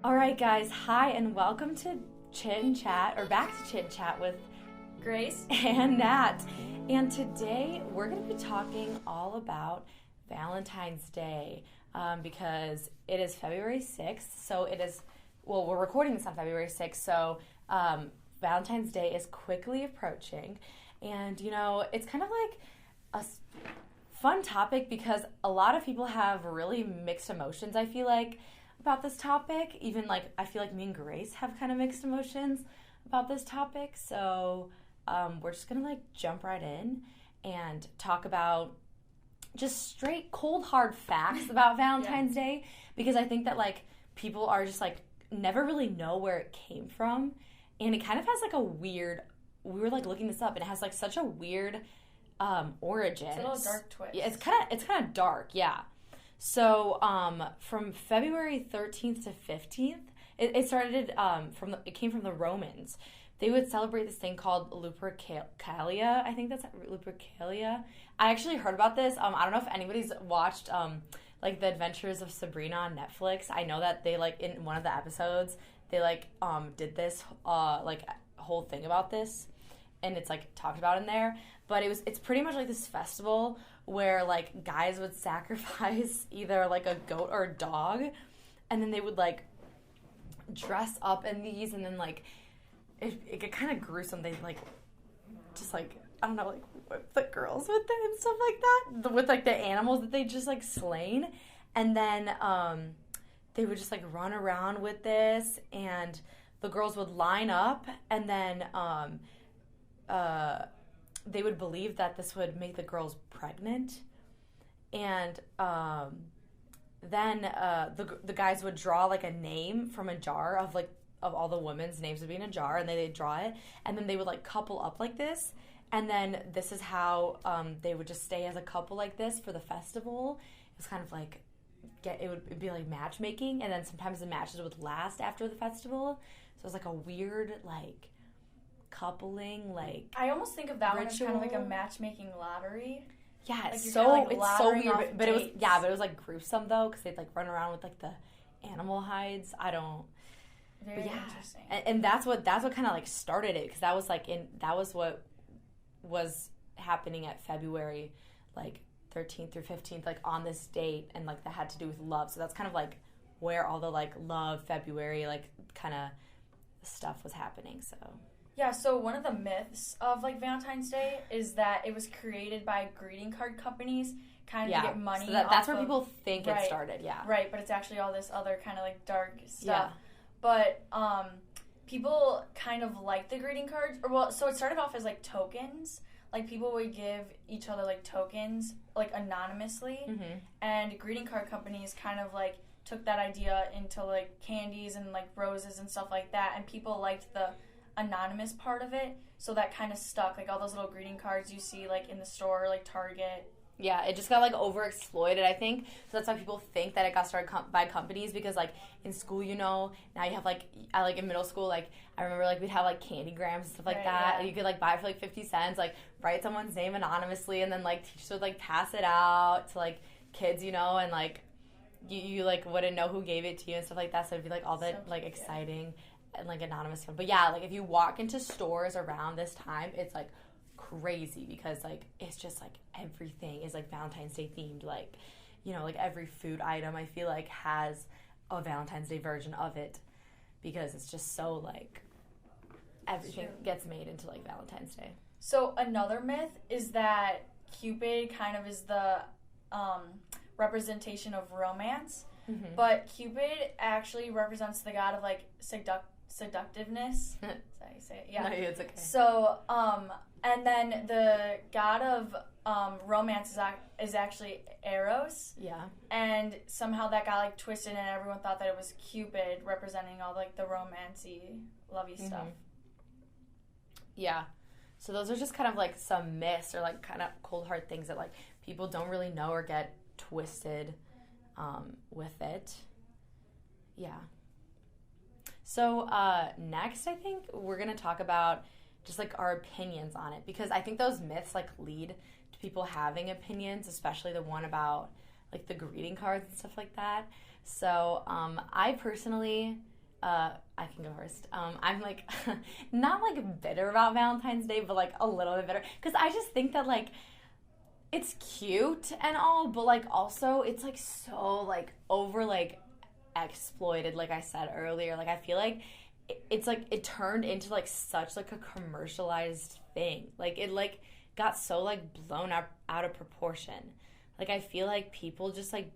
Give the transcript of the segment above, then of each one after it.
All right, guys. Hi, and welcome to Chit and Chat, or back to Chit and Chat with Grace and Nat. And today we're going to be talking all about Valentine's Day because it is February 6th. So it is, well, we're recording this on February 6th. So Valentine's Day is quickly approaching. And, you know, it's kind of like a fun topic because a lot of people have really mixed emotions, I feel like, about this topic. Even like I feel like me and Grace have kind of mixed emotions about this topic. So we're just gonna like jump right in and talk about just straight cold hard facts about Valentine's Day, because I think that like people are just like never really know where it came from, and it kind of has like a weird, we were like looking this up, and it has like such a weird origin. It's a little dark twist. Yeah, it's kind of dark, yeah. So, from February 13th to 15th, it started it came from the Romans. They would celebrate this thing called Lupercalia. I think that's Lupercalia. I actually heard about this. I don't know if anybody's watched like The Adventures of Sabrina on Netflix. I know that they like in one of the episodes they like did this like whole thing about this, and it's like talked about in there. But it's pretty much like this festival where like guys would sacrifice either like a goat or a dog, and then they would like dress up in these, and then like it get kind of gruesome. They like just like, I don't know, like whip the girls with it and stuff like that, with like the animals that they just like slain, and then they would just like run around with this, and the girls would line up, and then they would believe that this would make the girls pregnant, and then the guys would draw like a name from a jar of all the women's names would be in a jar, and they'd draw it, and then they would like couple up like this, and then this is how they would just stay as a couple like this for the festival. It was kind of like it'd be like matchmaking, and then sometimes the matches would last after the festival, so it was like a weird like coupling, like I almost think of that ritual. one as kind of like a matchmaking lottery. Yeah, like it's so laddering weird, off but it was dates. but it was like gruesome though, because they'd like run around with like the animal hides. Very yeah. interesting. And that's what kind of like started it, because that was what was happening at February like 13th through 15th, like on this date, and like that had to do with love. So that's kind of like where all the like love February like kind of stuff was happening. So Yeah, so one of the myths of like Valentine's Day is that it was created by greeting card companies kind of to get money. So that's where people think it Right. started, yeah. Right, but it's actually all this other kind of like dark stuff. Yeah. But people kind of like the greeting cards, so it started off as like tokens. Like people would give each other like tokens like anonymously, and greeting card companies kind of like took that idea into like candies and like roses and stuff like that, and people liked the anonymous part of it, so that kind of stuck. Like all those little greeting cards you see like in the store, like Target. Yeah, it just got like overexploited, I think. So that's why people think that it got started by companies, because like in school, you know, now you have like in middle school, like I remember like we'd have like candy grams and stuff like that. And you could like buy it for like 50 cents, like write someone's name anonymously, and then like teachers would like pass it out to like kids, you know, and like you like wouldn't know who gave it to you and stuff like that. So it'd be like all that like exciting and like anonymous fun. But yeah, like if you walk into stores around this time, it's like crazy, because like it's just like everything is like Valentine's Day themed. Like, you know, like every food item I feel like has a Valentine's Day version of it, because it's just so like everything gets made into like Valentine's Day. So another myth is that Cupid kind of is the representation of romance, but Cupid actually represents the god of like seductiveness. Is that how you say it? Yeah. No, it's okay. So, and then the god of romance is actually Eros. Yeah. And somehow that got like twisted, and everyone thought that it was Cupid representing all like the romancy, lovey stuff. Yeah. So those are just kind of like some myths, or like kind of cold hard things that like people don't really know or get twisted with it. Yeah. So next, I think we're going to talk about just like our opinions on it, because I think those myths like lead to people having opinions, especially the one about like the greeting cards and stuff like that. So I personally I can go first. I'm like, not like bitter about Valentine's Day, but like a little bit bitter. Because I just think that like, it's cute and all, but like also it's like so like over like exploited, like I said earlier. Like I feel like it's like it turned into like such like a commercialized thing. Like it like got so like blown out of proportion. Like I feel like people just like,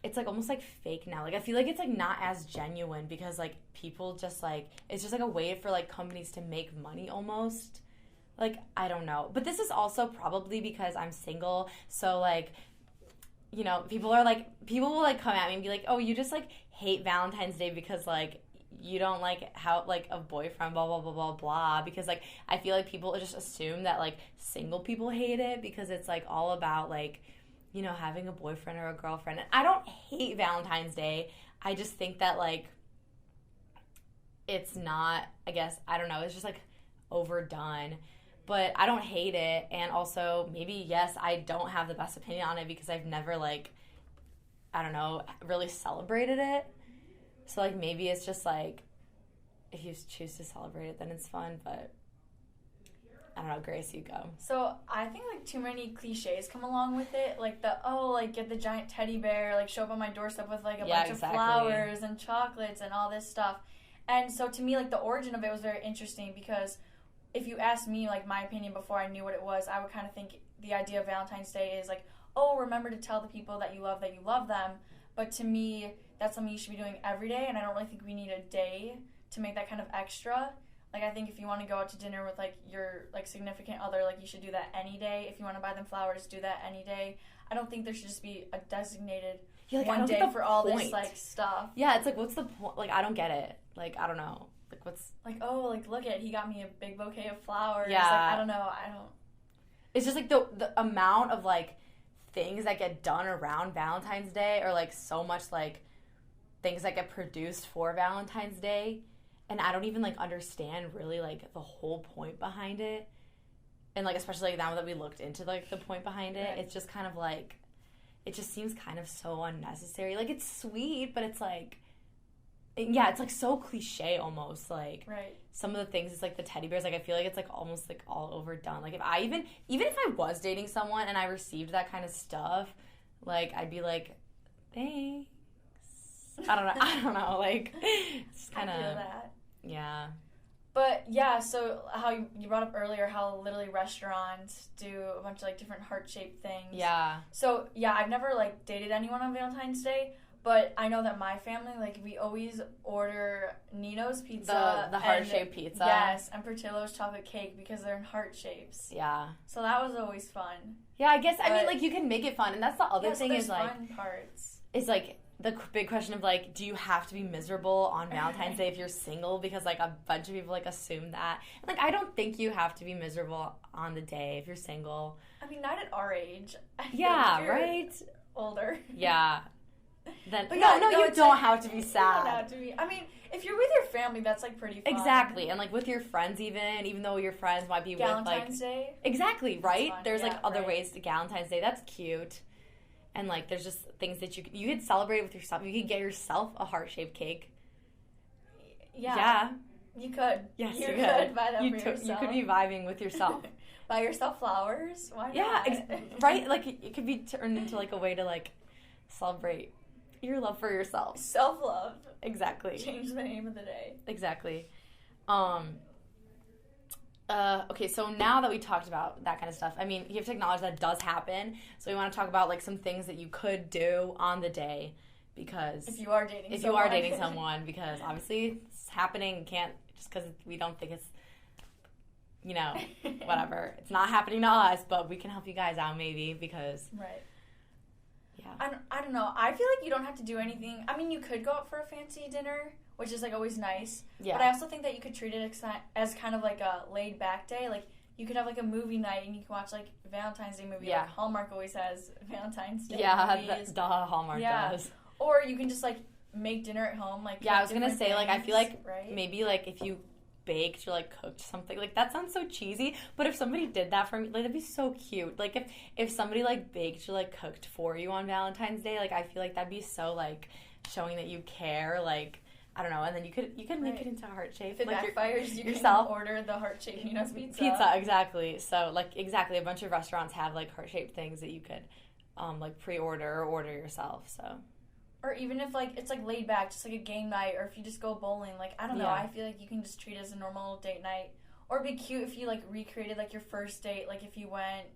it's like almost like fake now. Like I feel like it's like not as genuine because like people just like, it's just like a way for like companies to make money almost. Like I don't know. But this is also probably because I'm single. So like, you know, people will like come at me and be like, oh, you just like hate Valentine's Day because like you don't like how like a boyfriend, blah blah blah blah blah. Because like I feel like people just assume that like single people hate it because it's like all about like, you know, having a boyfriend or a girlfriend. And I don't hate Valentine's Day. I just think that, like, it's not, I guess, I don't know, it's just, like, overdone. But I don't hate it. And also, maybe, yes, I don't have the best opinion on it because I've never, like, I don't know, really celebrated it. So, like, maybe it's just, like, if you choose to celebrate it, then it's fun. But I don't know, Grace, you go. So I think like too many cliches come along with it, like the like get the giant teddy bear, like show up on my doorstep with like a bunch of flowers and chocolates and all this stuff. And so to me, like the origin of it was very interesting because if you asked me like my opinion before I knew what it was, I would kind of think the idea of Valentine's Day is like, oh, remember to tell the people that you love them. But to me, that's something you should be doing every day, and I don't really think we need a day to make that kind of extra. Like, I think if you want to go out to dinner with, like, your, like, significant other, like, you should do that any day. If you want to buy them flowers, do that any day. I don't think there should just be a designated one day for all this, like, stuff. Yeah, it's like, what's the point? Like, I don't get it. Like, I don't know. Like, what's... Like, oh, like, look at it. He got me a big bouquet of flowers. Yeah. Like, I don't know. It's just, like, the amount of, like, things that get done around Valentine's Day or, like, so much, like, things that get produced for Valentine's Day. And I don't even, like, understand really, like, the whole point behind it. And, like, especially like, now that we looked into, like, the point behind it, it's just kind of, like, it just seems kind of so unnecessary. Like, it's sweet, but it's, like, yeah, it's, like, so cliche almost. Like, some of the things, it's, like, the teddy bears. Like, I feel like it's, like, almost, like, all overdone. Like, if I even if I was dating someone and I received that kind of stuff, like, I'd be like, thanks. I don't know. Like, it's kind of... I feel that. Yeah. But, yeah, so how you brought up earlier how literally restaurants do a bunch of, like, different heart-shaped things. Yeah. So, yeah, I've never, like, dated anyone on Valentine's Day, but I know that my family, like, we always order Nino's pizza. The heart-shaped pizza. Yes, and Portillo's chocolate cake because they're in heart shapes. Yeah. So that was always fun. Yeah, I guess, I mean, like, you can make it fun, and that's the other thing is, like... fun parts. Is, like... The big question of, like, do you have to be miserable on Valentine's Day if you're single? Because, like, a bunch of people, like, assume that. And, like, I don't think you have to be miserable on the day if you're single. I mean, not at our age. Yeah, right? Older. Yeah. Then, but no, you don't have to be sad. You don't have to be. I mean, if you're with your family, that's, like, pretty fun. Exactly. And, like, with your friends even though your friends might be Valentine's Day. Exactly, right? There's, like, other ways to Valentine's Day. That's cute. And, like, there's just things that you could celebrate with yourself. You could get yourself a heart-shaped cake. Yeah. You could. Yes, you could buy that for yourself. You could be vibing with yourself. Buy yourself flowers? Why not? Yeah, right? Like, it could be turned into, like, a way to, like, celebrate your love for yourself. Self-love. Exactly. Change the name of the day. Exactly. Okay, so now that we talked about that kind of stuff, I mean, you have to acknowledge that it does happen. So we want to talk about, like, some things that you could do on the day because... If you are dating someone, because obviously it's happening. You can't, just because we don't think it's, you know, whatever. It's not happening to us, but we can help you guys out maybe because... Right. Yeah. I don't know. I feel like you don't have to do anything. I mean, you could go out for a fancy dinner, which is, like, always nice. Yeah. But I also think that you could treat it as kind of, like, a laid-back day. Like, you could have, like, a movie night, and you can watch, like, Valentine's Day movie. Yeah. Like, Hallmark always has Valentine's Day movies. Yeah, Hallmark does. Or you can just, like, make dinner at home. Like, yeah, I was going to say, like, I feel like right? maybe, like, if you baked or, like, cooked something, like, that sounds so cheesy, but if somebody did that for me, like, that'd be so cute. Like, if somebody, like, baked or, like, cooked for you on Valentine's Day, like, I feel like that'd be so, like, showing that you care, like, I don't know, and then you could make it into a heart shape. If it like backfires, you yourself. can order the heart-shaped Nina's pizza. Pizza, exactly. So, like, exactly, a bunch of restaurants have, like, heart-shaped things that you could, like, pre-order or order yourself, so. Or even if, like, it's, like, laid back, just, like, a game night, or if you just go bowling, like, I don't know, I feel like you can just treat it as a normal date night. Or it'd be cute if you, like, recreated, like, your first date, like, if you went,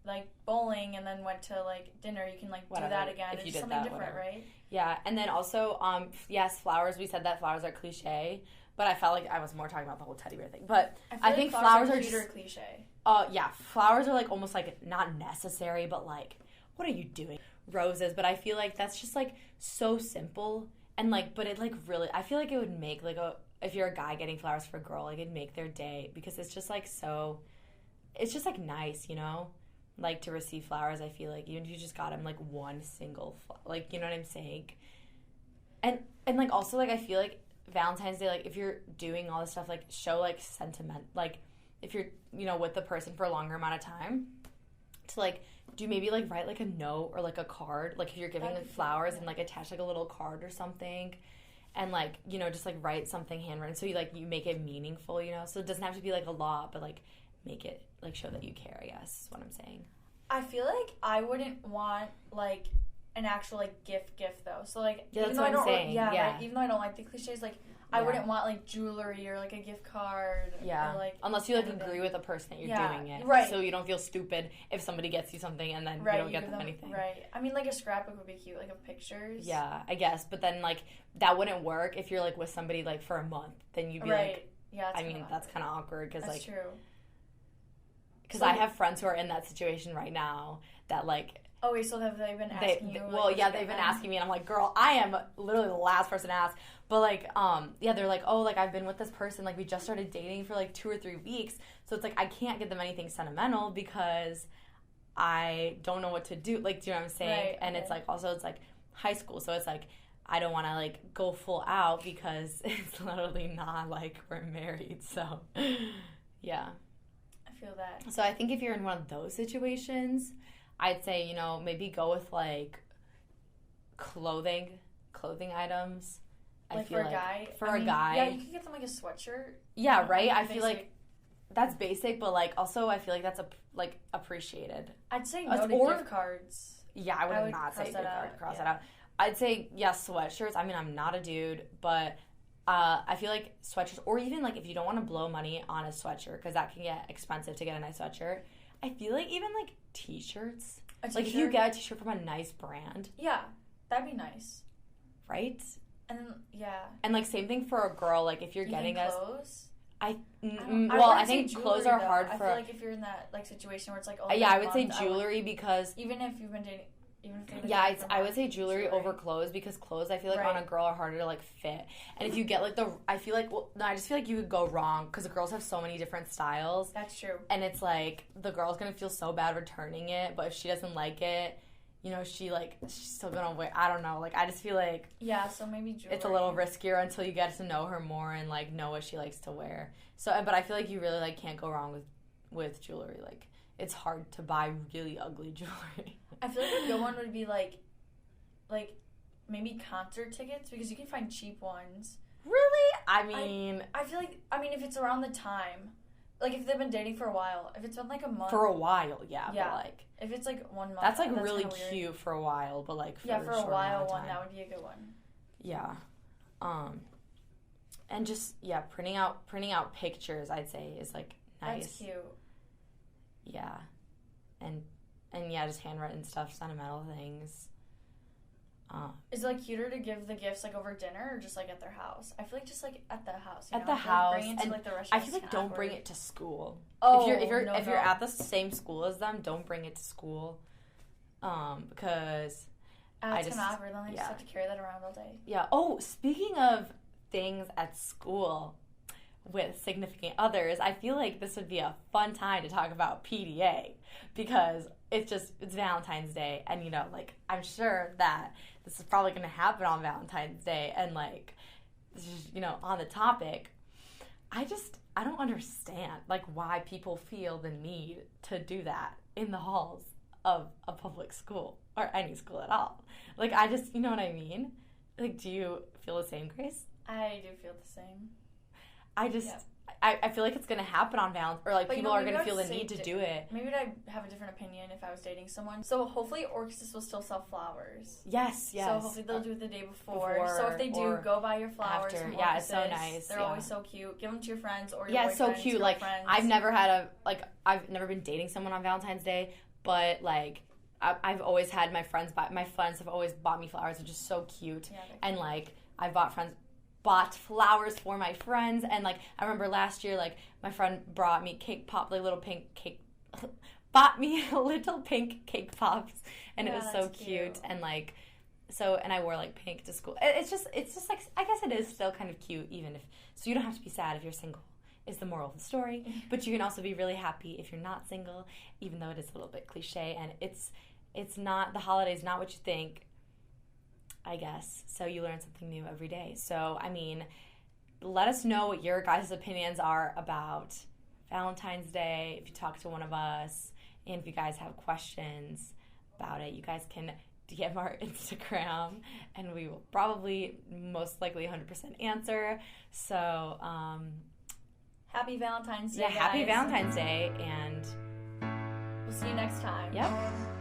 like, bowling and then went to, like, dinner, you can, like, do that again. It's just something different, right? Yeah, and then also, yes, flowers, we said that flowers are cliche, but I felt like I was more talking about the whole teddy bear thing. But I think flowers are cuter cliche. Yeah, flowers are, like, almost, like, not necessary, but, like, what are you doing? Roses, but I feel like that's just, like, so simple, and, like, but it, like, really, I feel like it would make, like, if you're a guy getting flowers for a girl, like, it'd make their day, because it's just, like, so, it's just, like, nice, you know? Like, to receive flowers, I feel like, even if you just got him, like, one single, like, you know what I'm saying? And, like, also, like, I feel like Valentine's Day, like, if you're doing all this stuff, like, show, like, sentiment, like, if you're, you know, with the person for a longer amount of time, to, like, do maybe, like, write, like, a note or, like, a card, like, if you're giving, like, flowers and, like, attach, like, a little card or something, and, like, you know, just, like, write something handwritten, so you, like, you make it meaningful, you know, so it doesn't have to be, like, a lot, but, like, make it, like, show that you care, I guess, is what I'm saying. I feel like I wouldn't want, like, an actual, like, gift, though. So, like, yeah, that's what I'm saying. Right? Even though I don't like the cliches, like, I wouldn't want, like, jewelry or, like, a gift card. Yeah. Or, like, unless you, like, agree with the person that you're doing it. Right. So you don't feel stupid if somebody gets you something and then you don't get them anything. Right. I mean, like, a scrapbook would be cute, like, of pictures. Yeah, I guess. But then, like, that wouldn't work if you're, like, with somebody, like, for a month. Then you'd be like, yeah, I mean, that's kind of awkward. Cause, that's like, true. Because I have friends who are in that situation right now that, like... Oh, wait, so have they been asking you? Well, yeah, they've been asking me, and I'm like, girl, I am literally the last person to ask. But, like, yeah, they're like, oh, like, I've been with this person, like, we just started dating for, like, 2 or 3 weeks, so it's like, I can't get them anything sentimental because I don't know what to do. Like, do you know what I'm saying? Right, and it's, like, also, it's, like, high school, so it's, like, I don't want to, like, go full out because it's literally not, like, we're married, so, yeah. Feel that. So I think if you're in one of those situations, I'd say, you know, maybe go with, like, clothing items. Like, for a guy? For a guy. Yeah, you can get them, like, a sweatshirt. Yeah, right? I feel like that's basic, but, like, also I feel like that's, appreciated. I'd say no to gift cards. Yeah, I would not say gift card. Cross that out. I'd say, yes, sweatshirts. I mean, I'm not a dude, but... I feel like sweatshirts, or even, like, if you don't want to blow money on a sweatshirt, because that can get expensive to get a nice sweatshirt, I feel like even, like, t-shirts. Like, if you get a t-shirt from a nice brand. Yeah, that'd be nice. Right? And, yeah. And, like, same thing for a girl. Like, if you're getting clothes? I think jewelry, clothes are hard for... I feel like if you're in that, like, situation where it's, like, yeah, I would say jewelry because... Even if you've been dating... Yeah, I would say jewelry over clothes because clothes I feel like on a girl are harder to, like, fit. And if you get, like, I feel like, I just feel like you could go wrong because the girls have so many different styles. That's true. And it's like, the girl's going to feel so bad returning it, but if she doesn't like it, you know, she's still going to wear, I don't know, like, I just feel like. Yeah, so maybe jewelry. It's a little riskier until you get to know her more and, like, know what she likes to wear. So, but I feel like you really, like, can't go wrong with jewelry, like. It's hard to buy really ugly jewelry. I feel like a good one would be, like maybe concert tickets because you can find cheap ones. Really? I mean... I feel like, if it's around the time, like, if they've been dating for a while, if it's been, like, a month. For a while, yeah. Yeah. But, like... If it's, like, 1 month. That's, like, really cute for a while, but, like, for a while one, that would be a good one. Yeah. And just, yeah, printing out pictures, I'd say, is, like, nice. That's cute. Yeah. And yeah, just handwritten stuff, sentimental things. Is it, like, cuter to give the gifts, like, over dinner or just, like, at their house? I feel like just, like, at the house. At the house. Bring it to, like, the restaurant. I feel like don't bring it to school. Oh, if you're at the same school as them, don't bring it to school. Because it's kind of awkward. Then they just have to carry that around all day. Yeah. Oh, speaking of things at school with significant others, I feel like this would be a fun time to talk about PDA because it's Valentine's Day, and, you know, like, I'm sure that this is probably going to happen on Valentine's Day, and, like, this is, you know, on the topic. I don't understand, like, why people feel the need to do that in the halls of a public school or any school at all. Like, you know what I mean? Like, do you feel the same, Grace? I do feel the same. I feel like it's going to happen on Valentine's, or like people are going to feel the need to do it. Maybe I'd have a different opinion if I was dating someone. So hopefully Orchis will still sell flowers. Yes. So hopefully they'll do it the day before. So if they do, go buy your flowers after. from Yeah, Orchis. It's so nice. They're always so cute. Give them to your friends or your boyfriends. Yeah, it's so cute. Like, I've never been dating someone on Valentine's Day, but like, I've always had my friends have always bought me flowers, which is so cute. Yeah, and like, I've bought flowers for my friends, and like I remember last year, like my friend brought me cake pop, like little pink cake, bought me little pink cake pops, and it was so cute, and like and I wore like pink to school. It's just like, I guess it is still kind of cute, even if, so you don't have to be sad if you're single, is the moral of the story, but you can also be really happy if you're not single, even though it is a little bit cliche, and it's not, the holiday's not what you think, I guess. So you learn something new every day. So, I mean, let us know what your guys' opinions are about Valentine's Day, if you talk to one of us, and if you guys have questions about it, you guys can DM our Instagram, and we will probably, most likely 100% answer. So, happy Valentine's Day, yeah, happy Valentine's Day, and we'll see you next time. Yep.